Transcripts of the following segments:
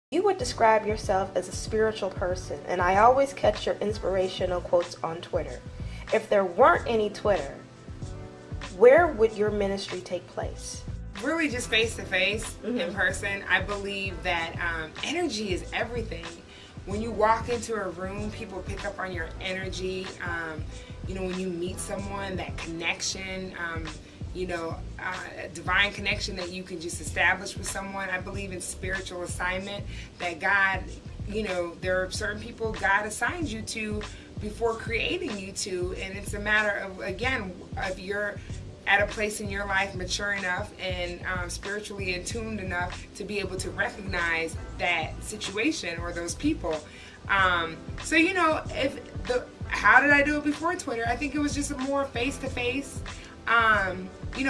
You would describe yourself as a spiritual person, and I always catch your inspirational quotes on Twitter. If there weren't any Twitter, where would your ministry take place? Really just face to face, in person. I believe that energy is everything. When you walk into a room, people pick up on your energy. When you meet someone, that connection, a divine connection that you can just establish with someone. I believe in spiritual assignment, that God, there are certain people God assigns you to before creating you to, and it's a matter of, again, if you're at a place in your life mature enough and spiritually attuned enough to be able to recognize that situation or those people. How did I do it before Twitter? I think it was just a more face-to-face.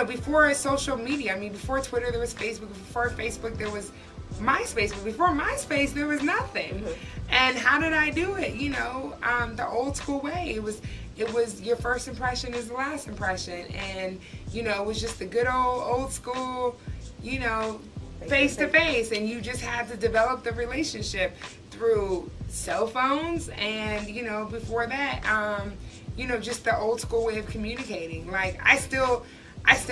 Before social media, before Twitter there was Facebook, before Facebook there was MySpace, but before MySpace there was nothing. And how did I do it? The old school way. It was your first impression is the last impression, and it was just the good old school, face to face, and you just had to develop the relationship through cell phones, and before that, just the old school way of communicating. Like I still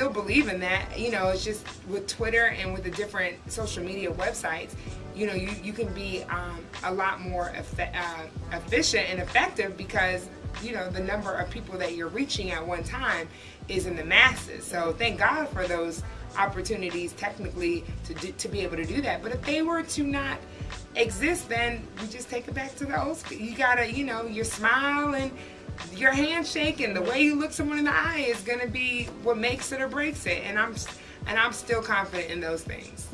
believe in that. It's just with Twitter and with the different social media websites, you can be a lot more efficient and effective because the number of people that you're reaching at one time is in the masses. So thank God for those opportunities technically to be able to do that. But if they were to not exist, then we just take it back to the old school. You gotta, your smile and your handshake and the way you look someone in the eye is gonna be what makes it or breaks it. And I'm still confident in those things.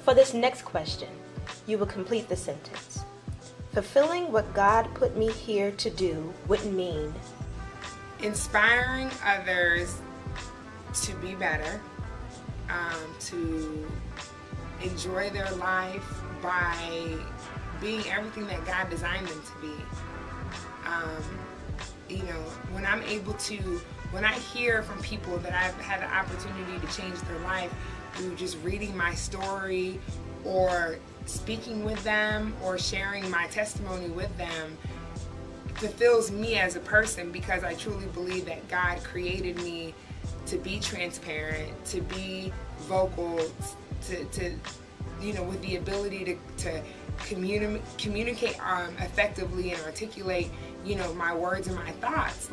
For this next question, you will complete the sentence. Fulfilling what God put me here to do would mean inspiring others to be better, to enjoy their life by being everything that God designed them to be. When I hear from people that I've had the opportunity to change their life through just reading my story or speaking with them or sharing my testimony with them, fulfills me as a person, because I truly believe that God created me to be transparent, to be vocal, to with the ability to communicate effectively and articulate my words and my thoughts.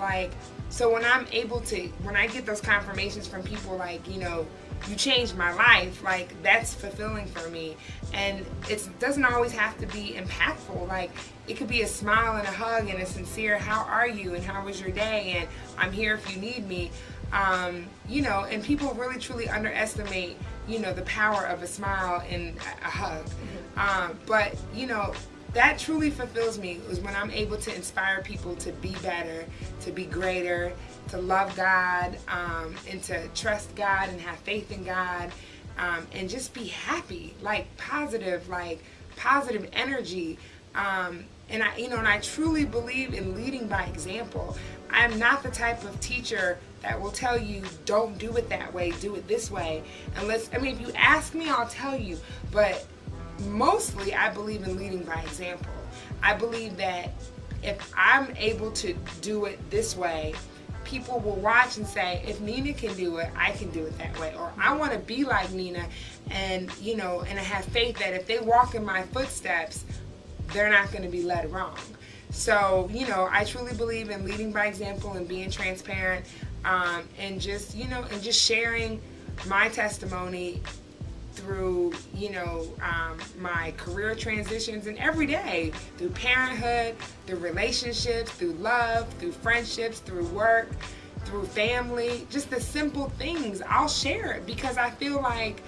So when I get those confirmations from people like, you changed my life, that's fulfilling for me. And it doesn't always have to be impactful. It could be a smile and a hug and a sincere, how are you and how was your day, and I'm here if you need me. And people really truly underestimate, the power of a smile and a hug. But that truly fulfills me, is when I'm able to inspire people to be better, to be greater, to love God, and to trust God and have faith in God, and just be happy, positive energy. And I truly believe in leading by example. I'm not the type of teacher that will tell you, don't do it that way, do it this way. If you ask me, I'll tell you. But mostly, I believe in leading by example. I believe that if I'm able to do it this way, people will watch and say, if Nina can do it, I can do it that way. Or I want to be like Nina, and I have faith that if they walk in my footsteps, they're not going to be led wrong. So, I truly believe in leading by example and being transparent, and just sharing my testimony through, my career transitions, and every day through parenthood, through relationships, through love, through friendships, through work, through family, just the simple things. I'll share it because I feel like,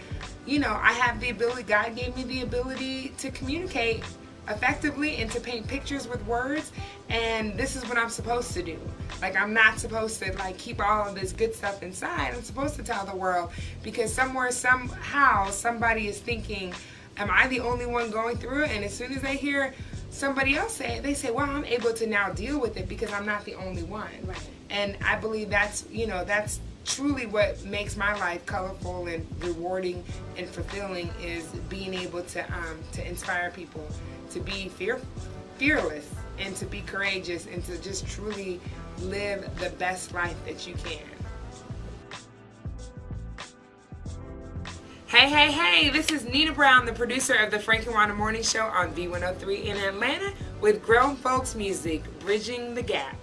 I have the ability, God gave me the ability to communicate effectively and to paint pictures with words, and this is what I'm supposed to do. I'm not supposed to keep all of this good stuff inside. I'm supposed to tell the world, because somewhere, somehow, somebody is thinking, am I the only one going through it? And as soon as they hear somebody else say it, they say, well, I'm able to now deal with it because I'm not the only one. Right. And I believe that's truly what makes my life colorful and rewarding and fulfilling is being able to inspire people to be fearless and to be courageous and to just truly live the best life that you can. Hey, this is Nina Brown, the producer of the Frank and Wanda Morning Show on V103 in Atlanta with Grown Folks Music, Bridging the Gap.